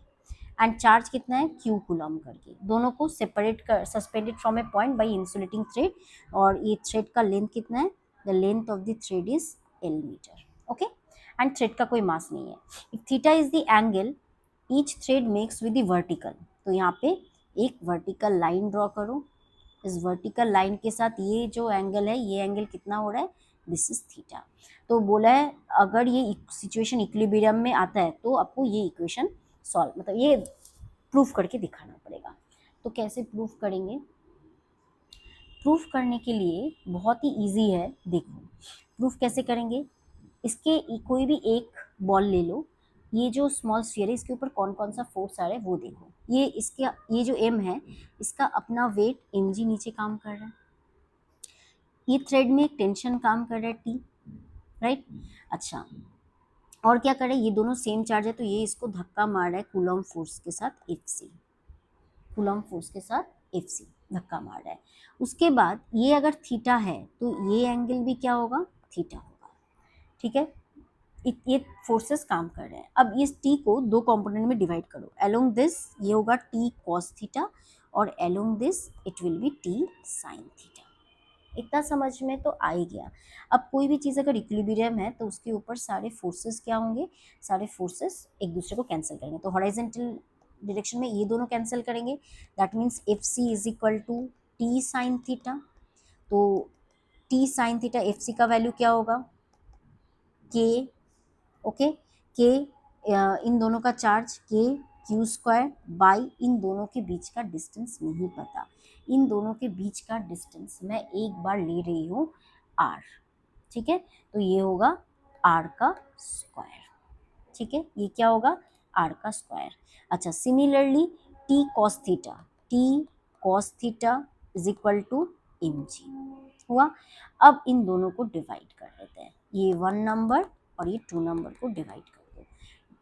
and charge कितना है Q कूलम करके। दोनों को सेपरेट कर, suspended from a point by insulating thread, और ये थ्रेड का लेंथ कितना है, the length of the thread is L meter. Okay, and thread का कोई मास नहीं है। If theta is the angle each thread makes with the vertical, तो यहाँ पे एक वर्टिकल लाइन ड्रॉ करो। इस वर्टिकल लाइन के साथ ये जो एंगल है, ये एंगल कितना हो रहा है, दिस इज थीटा। तो बोला है अगर ये सिचुएशन इक्विलिब्रियम में आता है तो आपको ये इक्वेशन सॉल्व, मतलब ये प्रूफ करके दिखाना पड़ेगा। तो कैसे प्रूफ करेंगे? प्रूफ करने के लिए बहुत ही इजी है। देखो प्रूफ कैसे करेंगे, इसके कोई भी एक बॉल ले लो, ये जो स्मॉल स्फीयर है इसके ऊपर कौन कौन सा फोर्स आ रहा है वो देखो। ये इसका ये जो एम है इसका अपना वेट mg नीचे काम कर रहा है, ये थ्रेड में एक टेंशन काम कर रहा है टी, राइट। अच्छा, और क्या कर रहे हैं, ये दोनों सेम चार्ज है तो ये इसको धक्का मार रहा है कूलॉम फोर्स के साथ Fc, कूलॉम फोर्स के साथ Fc धक्का मार रहा है। उसके बाद ये अगर थीटा है तो ये एंगल भी क्या होगा, थीटा होगा, ठीक है। ये फोर्सेस काम कर रहे हैं। अब इस टी को दो कंपोनेंट में डिवाइड करो, अलोंग दिस ये होगा टी कॉस थीटा और along this it will B T sine theta. इतना समझ में तो आ ही गया। अब कोई भी चीज़ अगर इक्विलिब्रियम है तो उसके ऊपर सारे फोर्सेस क्या होंगे, सारे फोर्सेस एक दूसरे को कैंसिल करेंगे। तो हॉरिजॉन्टल डायरेक्शन में ये दोनों कैंसिल करेंगे, that means F C is equal to T sine theta. तो T sine theta F C का वैल्यू क्या होगा, के, ओके, के इन दोनों का चार्ज के क्यू स्क्वायर बाई इन दोनों के बीच का डिस्टेंस नहीं पता, इन दोनों के बीच का डिस्टेंस मैं एक बार ले रही हूँ आर, ठीक है। तो ये होगा आर का स्क्वायर, ठीक है, ये क्या होगा, आर का स्क्वायर। अच्छा, similarly T cos theta, T cos theta is equal to M G हुआ। अब इन दोनों को डिवाइड कर देते हैं, ये 1 नंबर और ये 2 नंबर को डिवाइड कर दो,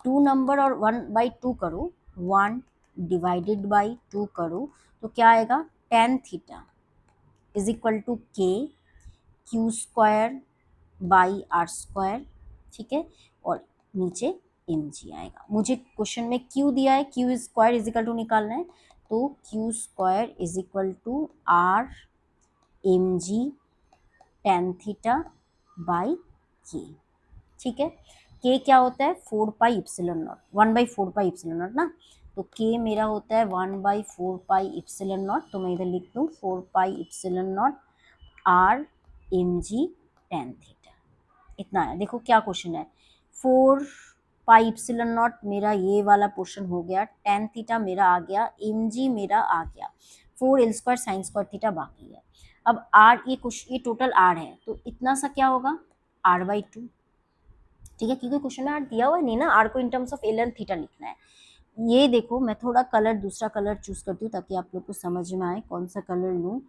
2 नंबर और 1/2 करो, 1 डिवाइडेड बाई 2 करो तो क्या आएगा, tan theta is equal to k q square by are square, ठीक है, और नीचे एम जी आएगा। मुझे क्वेश्चन में क्यू दिया है, Q square is equal to निकालना है, तो Q square is equal to R M G tan theta by K, ठीक है। के क्या होता है, 4πε0, 1/4πε0 ना, तो के मेरा होता है 1/4πε0, तो मैं इधर लिख दूँ 4πε0 r M G tan theta, इतना है। देखो क्या क्वेश्चन है, 4πε0 मेरा ये वाला पोर्शन हो गया, टेन थीटा मेरा आ गया, एम जी मेरा आ गया, 4l square sine square theta बाकी है। अब आर, ये टोटल आर है तो इतना सा क्या होगा, r/2, ठीक है, क्योंकि क्वेश्चन में आर दिया हुआ है नहीं ना, आर को in terms of L and theta लिखना है। ये देखो मैं थोड़ा कलर, दूसरा कलर चूज करती हूँ ताकि आप लोग को समझ में आए कौन सा कलर लूँ।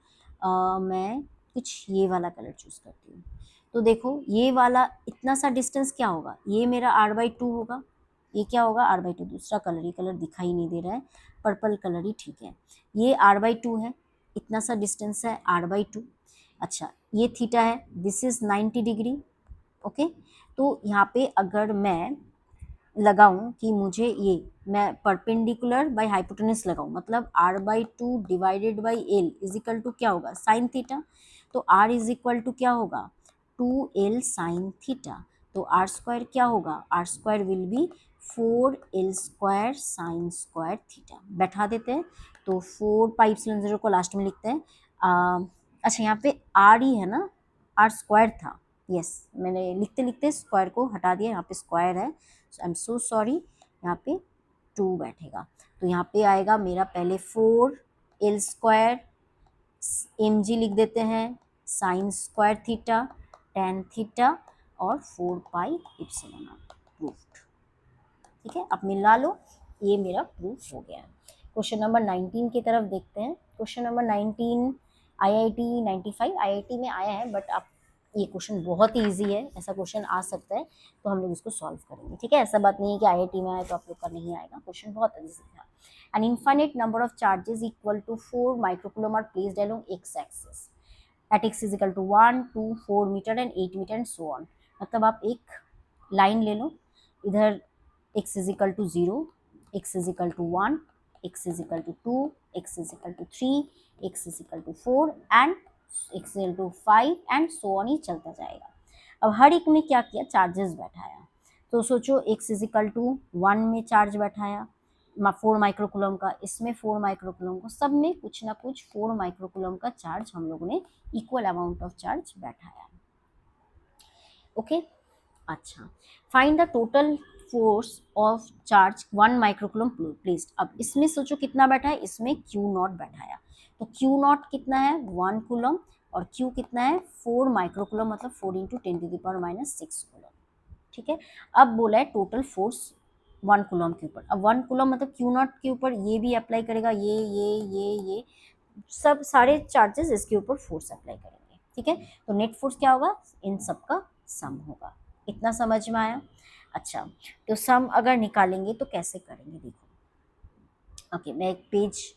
मैं कुछ ये वाला कलर चूज करती हूँ। तो देखो ये वाला इतना सा डिस्टेंस क्या होगा, ये मेरा r/2 होगा, ये क्या होगा r/2, दूसरा कलर, ये कलर दिखाई नहीं दे रहा है, पर्पल कलर ही ठीक है, ये r/2 है, इतना सा डिस्टेंस है r/2। अच्छा, ये थीटा है, दिस इज 90 डिग्री, ओके। तो यहाँ पे अगर मैं लगाऊं कि मुझे ये, मैं परपेंडिकुलर बाय हाइपोटेनस लगाऊं, मतलब r/2 divided by L is equal to क्या होगा, साइन थीटा, तो r इज इक्वल टू क्या होगा, 2l साइन थीटा, तो आर स्क्वायर क्या होगा, R square will be 4l square sine square theta, बैठा देते हैं, तो 4πε0 को लास्ट में लिखते हैं। अच्छा, यहाँ पे आर ही है ना, आर स्क्वायर था, यस, मैंने लिखते लिखते स्क्वायर को हटा दिया, यहाँ पे स्क्वायर है, आई एम सो सॉरी, यहाँ पे 2 बैठेगा, तो यहाँ पे आएगा मेरा पहले 4l स्क्वायर एम जी लिख देते हैं, sign square theta tan theta और 4πε0 प्रूफ्ड, ठीक है। अब मिला लो, ये मेरा प्रूफ हो गया है। क्वेश्चन नंबर 19 की तरफ देखते हैं। क्वेश्चन नंबर 19 IIT 95 IIT में आया है, बट आप, ये क्वेश्चन बहुत ही ईजी है, ऐसा क्वेश्चन आ सकता है तो हम लोग इसको सॉल्व करेंगे, ठीक है। ऐसा बात नहीं है कि IIT में आए तो आप लोग का नहीं आएगा, क्वेश्चन बहुत ईजी था। An infinite number of charges equal to 4 microcoulomb are placed along x-axis at x is equal to 1, 2, 4 meter and 8 meter and so on. मतलब आप एक लाइन ले लो, इधर x is equal to 0, x is equal to 1, x is equal to 2, x is equal to 3, x is equal to 4 and x is equal to 5 and so on, ही चलता जाएगा। अब हर एक में क्या किया, चार्जेस बैठाया, तो सोचो x is equal to 1 में चार्ज बैठाया, 4 माइक्रोकूलम का, इसमें 4 माइक्रोकूलम का, सब में कुछ ना कुछ 4 माइक्रोकूलम का चार्ज हम लोगों ने इक्वल अमाउंट ऑफ चार्ज बैठाया। ओके, अच्छा, find the total force of charge 1 microcoulomb placed. अब इसमें सोचो कितना बैठा है, इसमें क्यू नॉट बैठाया, तो क्यू नॉट कितना है 1 कूलम और क्यू कितना है 4 माइक्रोकूलम, मतलब 4 इंटू 10⁻⁻6 कूलम। ठीक है, अब बोला है टोटल फोर्स 1 कूलम के ऊपर। अब 1 कूलम मतलब क्यू नॉट के ऊपर ये भी अप्लाई करेगा, ये सब सारे चार्जेस इसके ऊपर फोर्स अप्लाई करेंगे। ठीक है, तो नेट फोर्स क्या होगा, इन सब का सम होगा। इतना समझ में आया? अच्छा, तो सम अगर निकालेंगे तो कैसे करेंगे, देखो। ओके, मैं एक पेज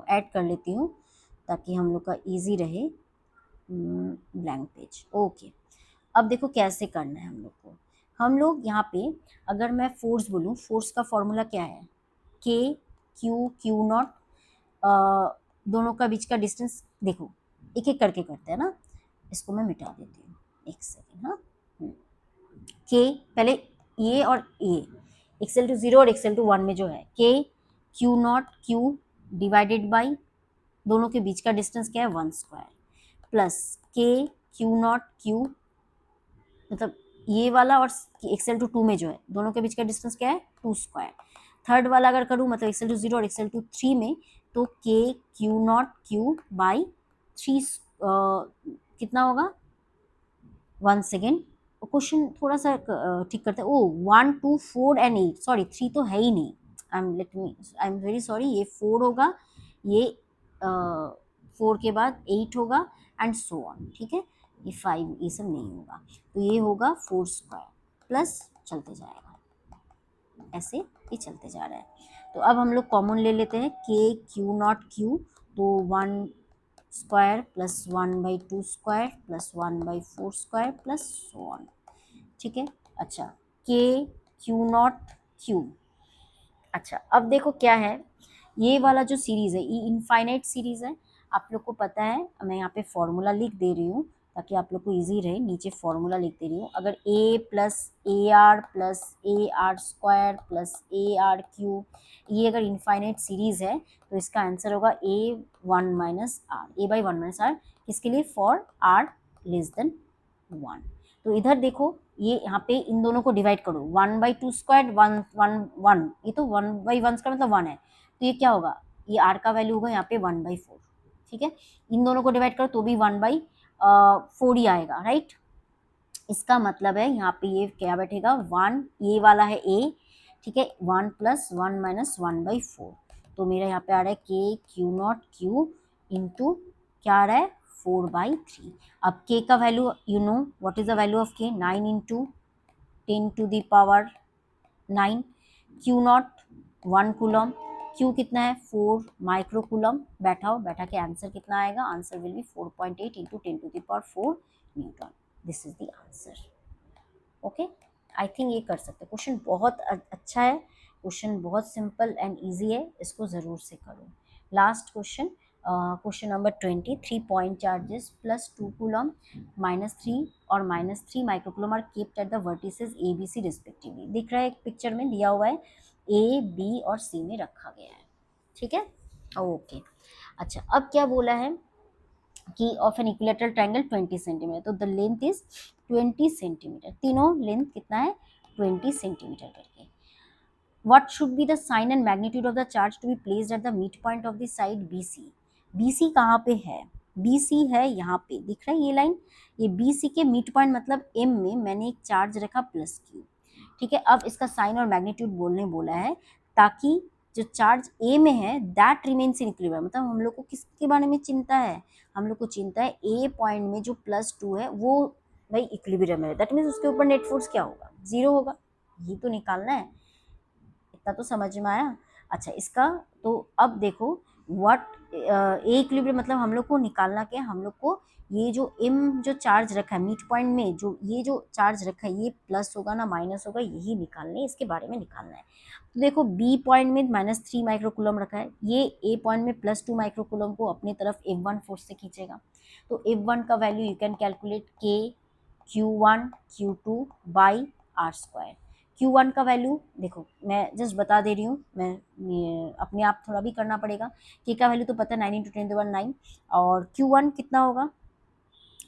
ऐड कर लेती हूँ ताकि हम लोग का इजी रहे। Blank page, okay. अब देखो कैसे करना है हम लोग को। हम लोग यहाँ पे अगर मैं फोर्स बोलूँ, फोर्स का फॉर्मूला क्या है, के क्यू नॉट, दोनों का बीच का डिस्टेंस, देखो एक एक करके करते हैं ना, इसको मैं मिटा देती हूँ, एक सेकेंड। हाँ, के पहले ये और ये, एक्सेल टू 0 और एक्सेल टू 1 में जो है के Q not Q divided by दोनों के बीच का डिस्टेंस क्या है 1 स्क्वायर, प्लस के क्यू नॉट क्यू, मतलब ये वाला और एक्सेल टू 2 में जो है दोनों के बीच का डिस्टेंस क्या है 2 स्क्वायर। थर्ड वाला अगर करूँ मतलब एक्सेल टू 0 और एक्सेल टू 3 में, तो के क्यू नॉट क्यू बाई 3 कितना होगा, 1 सेकेंड, क्वेश्चन थोड़ा सा ठीक करते हैं। ओ 1 2 4 एंड 8, सॉरी 3 तो है ही नहीं, आई एम वेरी सॉरी, ये 4 होगा, ये 4 के बाद 8 होगा एंड सो ऑन। ठीक है, ये 5 ये सब नहीं होगा, तो ये होगा 4 स्क्वायर प्लस चलते जाएगा, ऐसे ये चलते जा रहा है। तो अब हम लोग कॉमन ले लेते हैं, के क्यू नॉट क्यू, तो 1 square plus 1/2 square plus 1/4 square plus so on. ठीक है, अच्छा, के क्यू नॉट क्यू। अच्छा, अब देखो क्या है, ये वाला जो सीरीज है ये इनफाइनाइट सीरीज है, आप लोग को पता है। मैं यहाँ पे फॉर्मूला लिख दे रही हूँ ताकि आप लोग को इजी रहे, नीचे फॉर्मूला लिख दे रही हूँ। अगर a plus A R square plus A R Q, ये अगर इनफाइनाइट सीरीज है तो इसका आंसर होगा a1 minus are, a/1 - r, किसके लिए, फॉर r लेस देन 1। तो इधर देखो, ये यहाँ पे इन दोनों को डिवाइड करो, 1/2 स्क्वायर 1 1 1, ये तो 1/1 स्क्वायर मतलब 1 है, तो ये क्या होगा, ये r का वैल्यू होगा यहाँ पे 1/4। ठीक है, इन दोनों को डिवाइड करो तो भी 1/4 ही आएगा, राइट। इसका मतलब है यहाँ पे ये क्या बैठेगा 1, ये वाला है a, ठीक है, 1 + 1 - 1/4, तो मेरा यहाँ पे आ रहा है के क्यू नॉट क्यू इंटू क्या आ रहा है 4/3। अब k का value you know what is the value of k, 9 into 10⁻9, Q not 1 coulomb, Q कितना है 4 माइक्रोकूलम, बैठा के आंसर कितना आएगा, answer will B 4.8 into 10⁴ Newton. This is the answer. Okay, I think ये कर सकते, क्वेश्चन बहुत अच्छा है, क्वेश्चन बहुत सिंपल एंड इजी है, इसको ज़रूर से करो। Last question, question number 20, 3 point charges plus 2 coulomb -3 और -3 microcoulomb are kept at the vertices A B C respectively. दिख रहा है एक पिक्चर में दिया हुआ है, ए बी और सी में रखा गया है। ठीक है, ओके। अच्छा, अब क्या बोला है कि of N equilateral triangle 20 centimetre, तो द लेंथ इज 20 सेंटीमीटर, तीनों लेंथ कितना है 20 सेंटीमीटर करके। What should be the sign and magnitude of the charge to be placed at the midpoint of the side BC? BC कहाँ पे है, BC है यहाँ पे, दिख रहा है ये लाइन, ये BC के मिड पॉइंट मतलब M में मैंने एक चार्ज रखा +Q। ठीक है, अब इसका साइन और मैग्नीट्यूड बोलने बोला है ताकि जो चार्ज A में है दैट रिमेन्स इन इक्विलिब्रियम, मतलब हम लोग को किसके बारे में चिंता है, हम लोग को चिंता है A पॉइंट में जो +2 है वो भाई इक्विलिब्रियम है, दैट मीन्स उसके ऊपर नेट फोर्स क्या होगा 0 होगा, ये तो निकालना है। इतना तो समझ में आया। अच्छा, इसका तो अब देखो व्हाट ए इक्विलिब्रियम मतलब हम लोग को निकालना क्या है, हम लोग को ये जो m जो चार्ज रखा है मिड पॉइंट में, जो ये जो चार्ज रखा है ये प्लस होगा ना माइनस होगा, यही निकालने, इसके बारे में निकालना है। तो देखो बी पॉइंट में -3 माइक्रोकूलम रखा है, ये ए पॉइंट में +2 माइक्रोकूलम को अपनी तरफ F1 फोर्स से खींचेगा, तो F1 का वैल्यू यू कैन कैलकुलेट के Q1 Q2 by r square. Q1 का वैल्यू देखो, मैं जस्ट बता दे रही हूँ, मैं ये अपने आप थोड़ा भी करना पड़ेगा। K का वैल्यू तो पता है 9 × 10⁻⁹ और Q1 कितना होगा,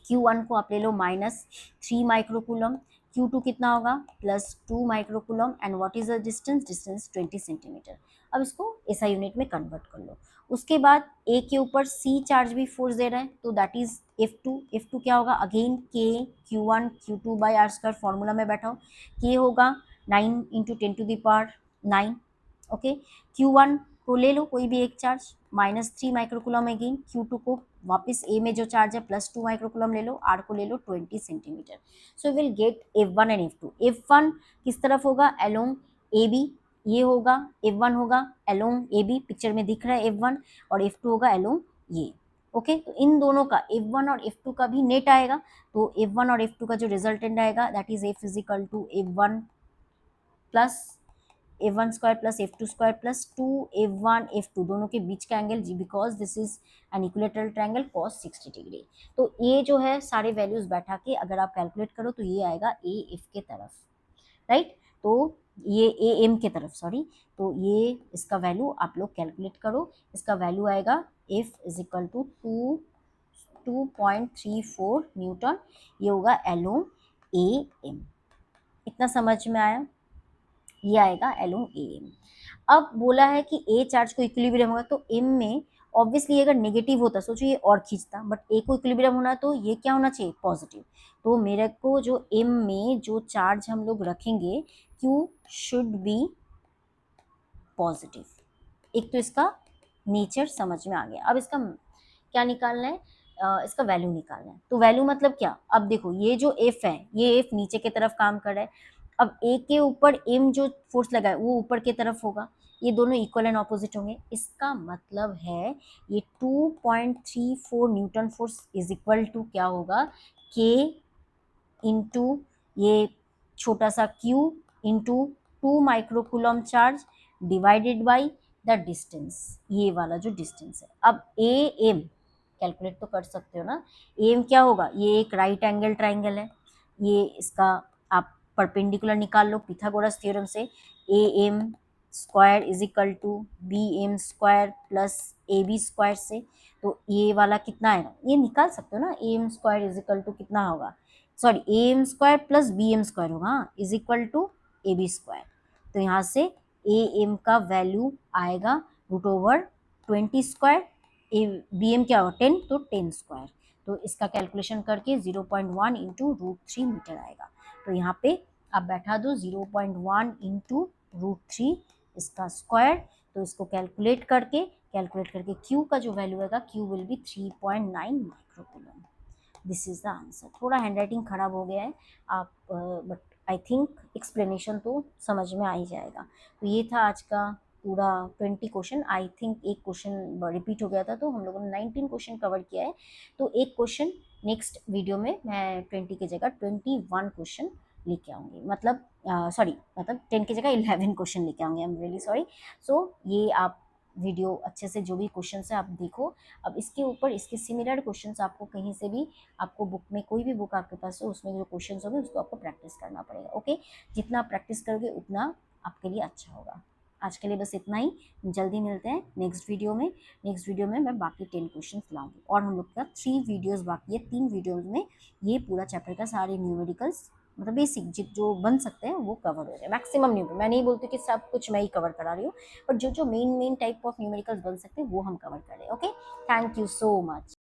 Q1 को आप ले लो -3 माइक्रोकूलम, Q2 कितना होगा +2 microcoulomb and what is the distance, distance 20 centimetre. अब इसको SI यूनिट में कन्वर्ट कर लो। उसके बाद A के ऊपर C चार्ज भी फोर्स दे रहा है, तो दैट इज F2 क्या होगा, again K Q1 Q2/r² formula में बैठाओ, K होगा 9 × 10⁻⁹ ओके। Q1 को ले लो कोई भी एक चार्ज -3 माइक्रोकूलम अगेन, Q2 को वापस A में जो चार्ज है +2 माइक्रोकूलम ले लो, R को ले लो 20 centimetre. So will get F1 and F2। F1 किस तरफ होगा, अलोंग AB, ये होगा F1 होगा अलोंग AB, पिक्चर में दिख रहा है F1, और F2 होगा अलोंग ये। ओके, तो इन दोनों का F1 और F2 का भी नेट आएगा, तो F1 और F2 का जो रिजल्टेंट आएगा that is F is equal to F1 plus F1² plus F2² plus 2 F1 F2 दोनों के बीच का एंगल जी, because this is an equilateral triangle cos 60 degree. तो ये जो है सारे वैल्यूज बैठा के अगर आप कैलकुलेट करो तो ये आएगा AF के तरफ, राइट। तो ये AM के तरफ, सॉरी। तो ये इसका वैल्यू आप लोग कैलकुलेट करो, इसका वैल्यू आएगा F is equal to 2.34 newton, ये होगा अलोंग AM। इतना समझ में आया, ये आएगा अलोंग AM। अब बोला है कि A चार्ज को इक्विलिब्रियम होगा, तो M में ऑब्वियसली अगर नेगेटिव होता सोचो ये और खींचता, बट A को इक्विलिब्रियम होना तो ये क्या होना चाहिए, पॉजिटिव। तो मेरे को जो M में जो चार्ज हम लोग रखेंगे Q शुड बी पॉजिटिव। एक तो इसका नेचर समझ में आ गया। अब इसका क्या निकालना है, इसका वैल्यू निकालना है। तो वैल्यू मतलब क्या, अब देखो ये जो F है, ये F नीचे की तरफ काम कर रहा है, अब A के ऊपर M जो फोर्स लगा है वो ऊपर की तरफ होगा, ये दोनों इक्वल एंड ऑपोजिट होंगे। इसका मतलब है ये 2.34 newton force is equal to क्या होगा, K इंटू ये छोटा सा Q into 2 microcoulomb charge divided by the distance, ये वाला जो डिस्टेंस है। अब AM कैलकुलेट तो कर सकते हो ना, AM क्या होगा, ये एक राइट एंगल ट्राइंगल है, ये इसका आप परपेंडिकुलर निकाल लो पिथागोरस थ्योरम से, AM² is equal to BM² plus AB² से। तो ये वाला कितना आएगा, ये निकाल सकते हो ना, AM² इज इक्वल टू कितना होगा, सॉरी AM² प्लस BM² होगा इज इक्वल टू AB²। तो यहाँ से AM का वैल्यू आएगा √20², BM क्या होगा 10, तो 10²। तो इसका कैलकुलेशन करके 0.1 इंटू √3 मीटर आएगा। तो यहाँ पे आप बैठा दो 0.1 इंटू √3 इसका स्क्वायर, तो इसको कैलकुलेट करके Q का जो वैल्यू आएगा Q will be 3.9 microcoulomb. This is the answer. थोड़ा हैंडराइटिंग खराब हो गया है आप, बट आई थिंक एक्सप्लेनेशन तो समझ में आ ही जाएगा। तो ये था आज का पूरा 20 क्वेश्चन। आई थिंक एक क्वेश्चन रिपीट हो गया था, तो हम लोगों ने 19 क्वेश्चन कवर किया है। तो एक क्वेश्चन नेक्स्ट वीडियो में मैं 20 की जगह 21 क्वेश्चन लेके आऊँगी, मतलब सॉरी, मतलब 10 की जगह 11 क्वेश्चन लेके आऊँगी। I am really sorry. So ये आप वीडियो अच्छे से जो भी क्वेश्चन है आप देखो। अब इसके ऊपर इसके सिमिलर क्वेश्चंस आपको कहीं से भी, आपको बुक में कोई भी बुक आपके पास हो उसमें जो क्वेश्चंस होंगे उसको आपको प्रैक्टिस करना पड़ेगा। ओके, जितना प्रैक्टिस करोगे उतना आपके लिए अच्छा होगा। आज के लिए बस इतना ही, जल्दी मिलते हैं नेक्स्ट वीडियो में। नेक्स्ट वीडियो में मैं बाकी 10 क्वेश्चंस लाऊंगी, और हम लोग का 3 वीडियोस बाकी है। 3 वीडियोस में ये पूरा चैप्टर का सारे न्यूमेरिकल्स, मतलब बेसिक जो बन सकते हैं वो कवर हो जाए। मैक्सिमम न्यूमेरिकल, मैं नहीं बोलती कि सब कुछ मैं ही कवर करा रही हूँ, बट जो मेन टाइप ऑफ न्यूमेरिकल्स बन सकते हैं वो हम कवर कर रहे हैं। Okay, thank you so much.